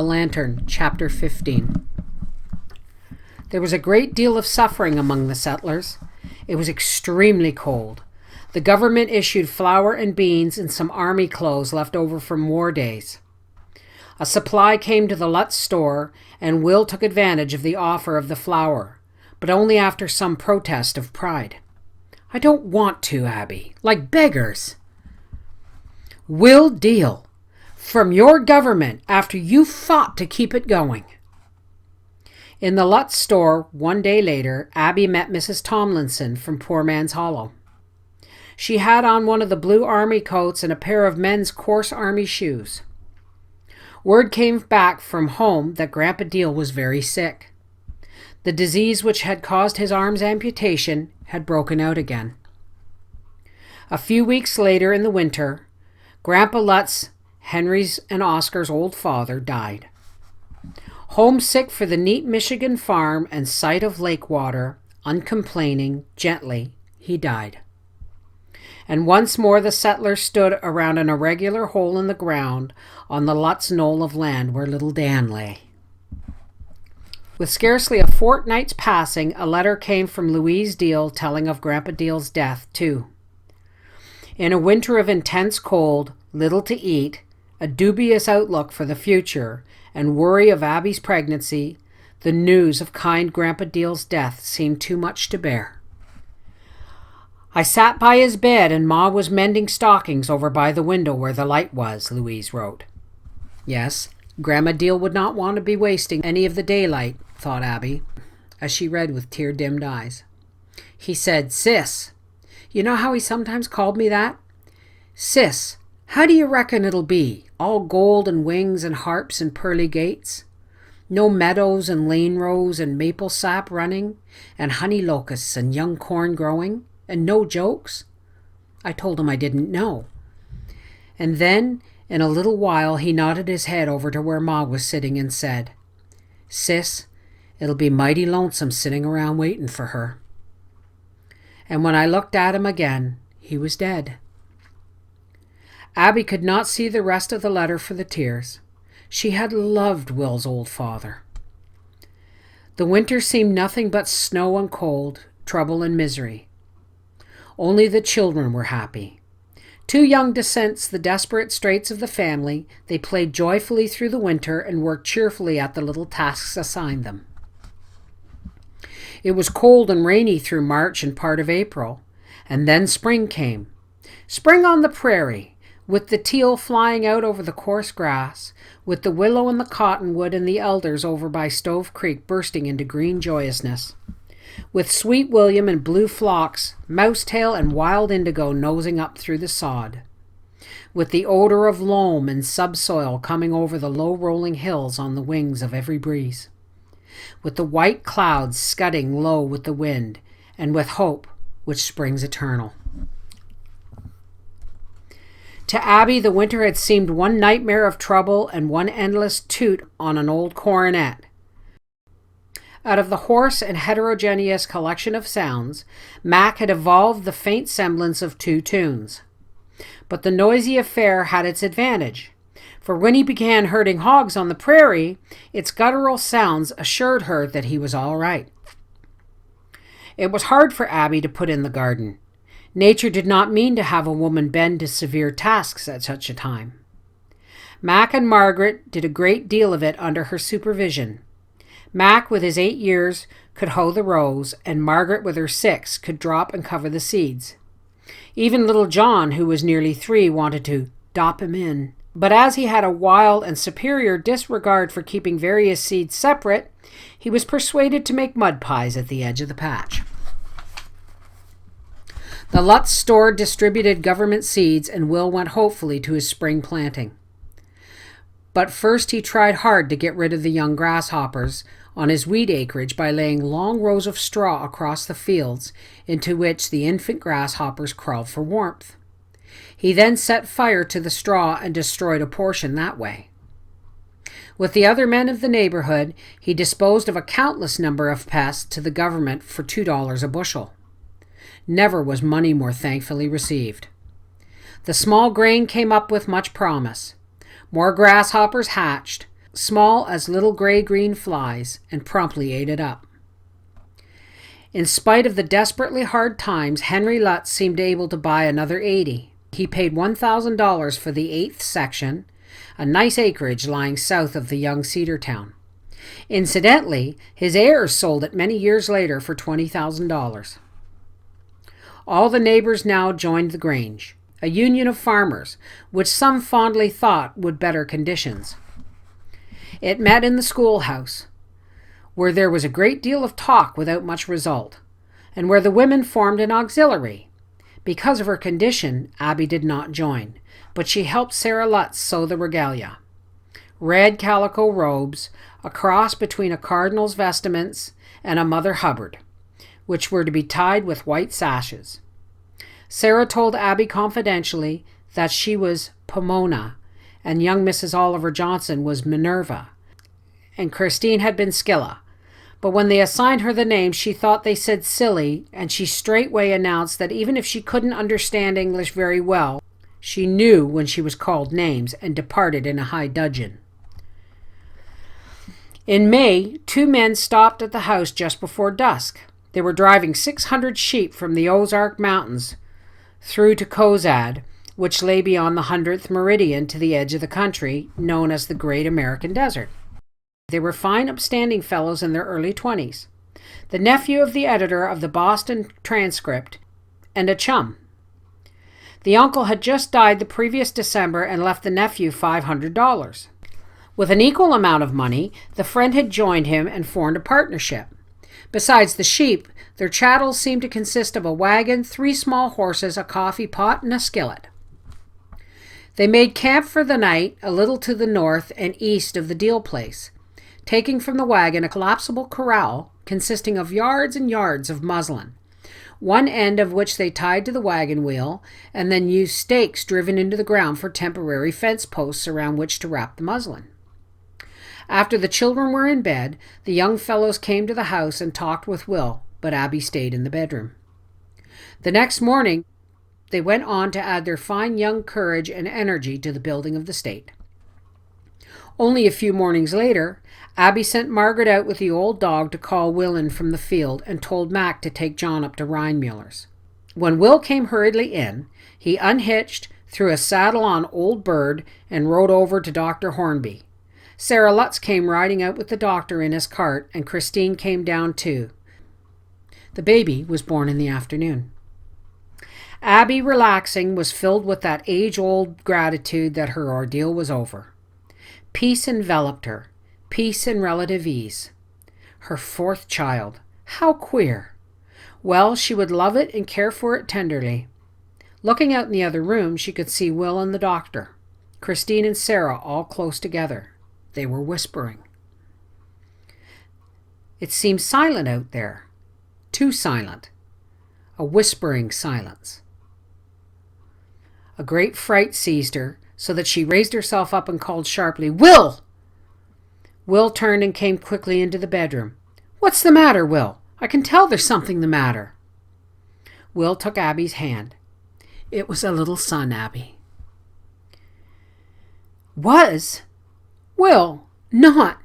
A Lantern, Chapter 15. There was a great deal of suffering among the settlers. It was extremely cold. The government issued flour and beans and some army clothes left over from war days. A supply came to the Lutz store, and Will took advantage of the offer of the flour, but only after some protest of pride. "I don't want to, Abby. Like beggars." "Will deal. From your government after you fought to keep it going." In the Lutz store, one day later, Abby met Mrs. Tomlinson from Poor Man's Hollow. She had on one of the blue army coats and a pair of men's coarse army shoes. Word came back from home that Grandpa Deal was very sick. The disease which had caused his arm's amputation had broken out again. A few weeks later in the winter, Grandpa Lutz, Henry's and Oscar's old father, died. Homesick for the neat Michigan farm and sight of lake water, uncomplaining, gently, he died. And once more the settlers stood around an irregular hole in the ground on the Lutz knoll of land where little Dan lay. With scarcely a fortnight's passing, a letter came from Louise Deal telling of Grandpa Deal's death, too. In a winter of intense cold, little to eat, a dubious outlook for the future, and worry of Abby's pregnancy, the news of kind Grandpa Deal's death seemed too much to bear. "I sat by his bed and Ma was mending stockings over by the window where the light was," Louise wrote. Yes, Grandma Deal would not want to be wasting any of the daylight, thought Abby, as she read with tear-dimmed eyes. He said, "Sis, you know how he sometimes called me that? Sis, how do you reckon it'll be? All gold and wings and harps and pearly gates? No meadows and lane rows and maple sap running, and honey locusts and young corn growing, and no jokes?" I told him I didn't know. And then, in a little while, he nodded his head over to where Ma was sitting and said, "Sis, it'll be mighty lonesome sitting around waiting for her." And when I looked at him again, he was dead. Abby could not see the rest of the letter for the tears. She had loved Will's old father. The winter seemed nothing but snow and cold, trouble and misery. Only the children were happy. Too young to sense the desperate straits of the family, they played joyfully through the winter and worked cheerfully at the little tasks assigned them. It was cold and rainy through March and part of April, and then spring came. Spring on the prairie, with the teal flying out over the coarse grass, with the willow and the cottonwood and the elders over by Stove Creek bursting into green joyousness, with Sweet William and blue phlox, mousetail and wild indigo nosing up through the sod, with the odor of loam and subsoil coming over the low-rolling hills on the wings of every breeze, with the white clouds scudding low with the wind, and with hope which springs eternal. To Abby, the winter had seemed one nightmare of trouble and one endless toot on an old cornet. Out of the hoarse and heterogeneous collection of sounds, Mac had evolved the faint semblance of two tunes. But the noisy affair had its advantage, for when he began herding hogs on the prairie, its guttural sounds assured her that he was all right. It was hard for Abby to put in the garden. Nature did not mean to have a woman bend to severe tasks at such a time. Mac and Margaret did a great deal of it under her supervision. Mac, with his 8 years, could hoe the rows, and Margaret, with her 6, could drop and cover the seeds. Even little John, who was nearly 3, wanted to dop him in. But as he had a wild and superior disregard for keeping various seeds separate, he was persuaded to make mud pies at the edge of the patch. The Lutz store distributed government seeds, and Will went hopefully to his spring planting. But first he tried hard to get rid of the young grasshoppers on his wheat acreage by laying long rows of straw across the fields into which the infant grasshoppers crawled for warmth. He then set fire to the straw and destroyed a portion that way. With the other men of the neighborhood, he disposed of a countless number of pests to the government for $2 a bushel. Never was money more thankfully received. The small grain came up with much promise. More grasshoppers hatched, small as little gray-green flies, and promptly ate it up. In spite of the desperately hard times, Henry Lutz seemed able to buy another 80. He paid $1,000 for the 8th section, a nice acreage lying south of the young cedar town. Incidentally, his heirs sold it many years later for $20,000. All the neighbors now joined the Grange, a union of farmers, which some fondly thought would better conditions. It met in the schoolhouse, where there was a great deal of talk without much result, and where the women formed an auxiliary. Because of her condition, Abby did not join, but she helped Sarah Lutz sew the regalia. Red calico robes, a cross between a cardinal's vestments and a Mother Hubbard, which were to be tied with white sashes. Sarah told Abby confidentially that she was Pomona, and young Mrs. Oliver Johnson was Minerva, and Christine had been Scylla. But when they assigned her the name, she thought they said silly, and she straightway announced that even if she couldn't understand English very well, she knew when she was called names, and departed in a high dudgeon. In May, 2 men stopped at the house just before dusk. They were driving 600 sheep from the Ozark Mountains through to Cozad, which lay beyond the 100th meridian to the edge of the country, known as the Great American Desert. They were fine, upstanding fellows in their early 20s, the nephew of the editor of the Boston Transcript, and a chum. The uncle had just died the previous December and left the nephew $500. With an equal amount of money, the friend had joined him and formed a partnership. Besides the sheep, their chattels seemed to consist of a wagon, 3 small horses, a coffee pot, and a skillet. They made camp for the night a little to the north and east of the deal place, taking from the wagon a collapsible corral consisting of yards and yards of muslin, one end of which they tied to the wagon wheel, and then used stakes driven into the ground for temporary fence posts around which to wrap the muslin. After the children were in bed, the young fellows came to the house and talked with Will, but Abby stayed in the bedroom. The next morning, they went on to add their fine young courage and energy to the building of the state. Only a few mornings later, Abby sent Margaret out with the old dog to call Will in from the field and told Mac to take John up to Reinmuller's. When Will came hurriedly in, he unhitched, threw a saddle on Old Bird, and rode over to Dr. Hornby. Sarah Lutz came riding out with the doctor in his cart, and Christine came down too. The baby was born in the afternoon. Abby, relaxing, was filled with that age-old gratitude that her ordeal was over. Peace enveloped her, peace and relative ease. Her 4th child. How queer! Well, she would love it and care for it tenderly. Looking out in the other room, she could see Will and the doctor, Christine and Sarah all close together. They were whispering. It seemed silent out there. Too silent. A whispering silence. A great fright seized her, so that she raised herself up and called sharply, "Will!" Will turned and came quickly into the bedroom. "What's the matter, Will? I can tell there's something the matter." Will took Abby's hand. "It was a little son, Abby." "Was? Will, not.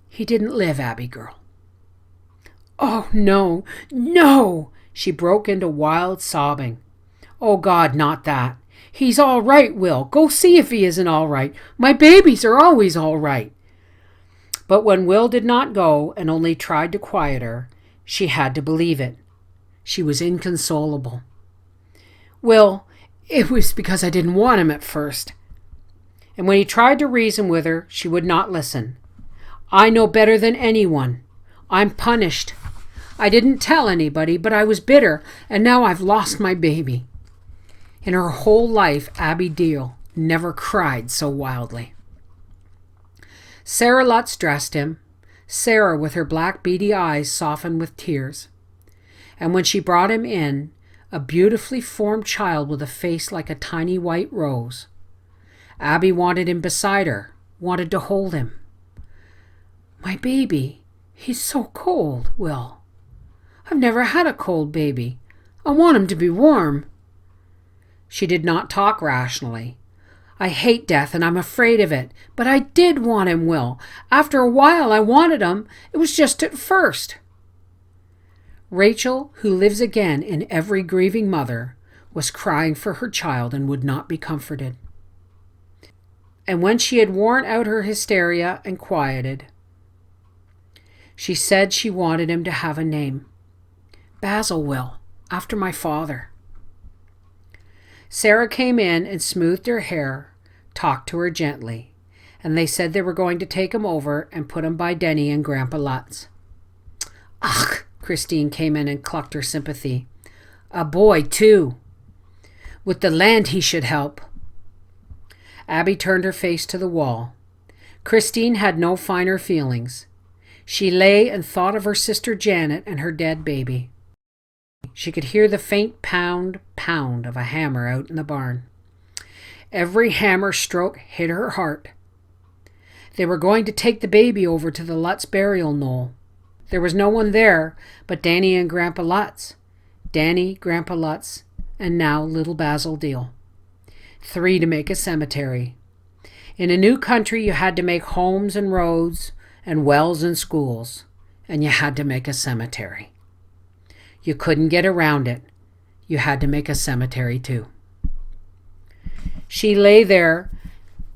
He didn't live, Abby girl." "Oh, no, no!" She broke into wild sobbing. "Oh, God, not that. He's all right, Will. Go see if he isn't all right. My babies are always all right." But when Will did not go and only tried to quiet her, she had to believe it. She was inconsolable. "Will, it was because I didn't want him at first." And when he tried to reason with her, she would not listen. "I know better than anyone. I'm punished. I didn't tell anybody, but I was bitter, and now I've lost my baby." In her whole life, Abby Deal never cried so wildly. Sarah Lutz dressed him, Sarah with her black beady eyes softened with tears. And when she brought him in, a beautifully formed child with a face like a tiny white rose, Abby wanted him beside her, wanted to hold him. "My baby, he's so cold, Will. I've never had a cold baby. I want him to be warm." She did not talk rationally. I hate death and I'm afraid of it. But I did want him, Will. After a while I wanted him. It was just at first. Rachel, who lives again in every grieving mother, was crying for her child and would not be comforted. And when she had worn out her hysteria and quieted, she said she wanted him to have a name. Basil, Will, after my father. Sarah came in and smoothed her hair, talked to her gently, and they said they were going to take him over and put him by Denny and Grandpa Lutz. Ugh, Christine came in and clucked her sympathy. A boy, too. With the land he should help. Abby turned her face to the wall. Christine had no finer feelings. She lay and thought of her sister Janet and her dead baby. She could hear the faint pound of a hammer out in the barn. Every hammer stroke hit her heart. They were going to take the baby over to the Lutz burial knoll. There was no one there but Danny and Grandpa Lutz. Danny, Grandpa Lutz, and now little Basil Deal. 3 to make a cemetery. In a new country, you had to make homes and roads and wells and schools, and you had to make a cemetery. You couldn't get around it. You had to make a cemetery too. She lay there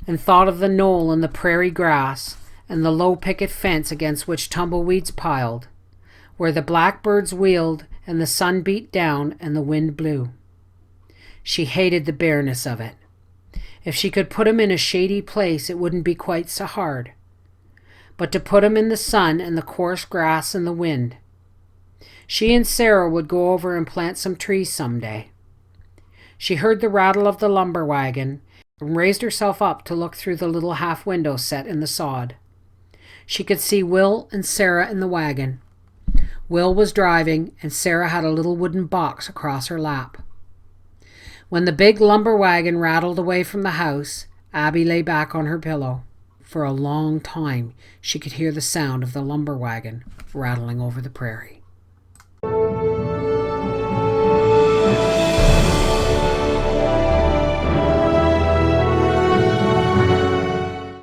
and thought of the knoll and the prairie grass and the low picket fence against which tumbleweeds piled, where the blackbirds wheeled and the sun beat down and the wind blew. She hated the bareness of it. If she could put him in a shady place, it wouldn't be quite so hard. But to put him in the sun and the coarse grass and the wind. She and Sarah would go over and plant some trees someday. She heard the rattle of the lumber wagon and raised herself up to look through the little half window set in the sod. She could see Will and Sarah in the wagon. Will was driving, and Sarah had a little wooden box across her lap. When the big lumber wagon rattled away from the house, Abby lay back on her pillow. For a long time, she could hear the sound of the lumber wagon rattling over the prairie.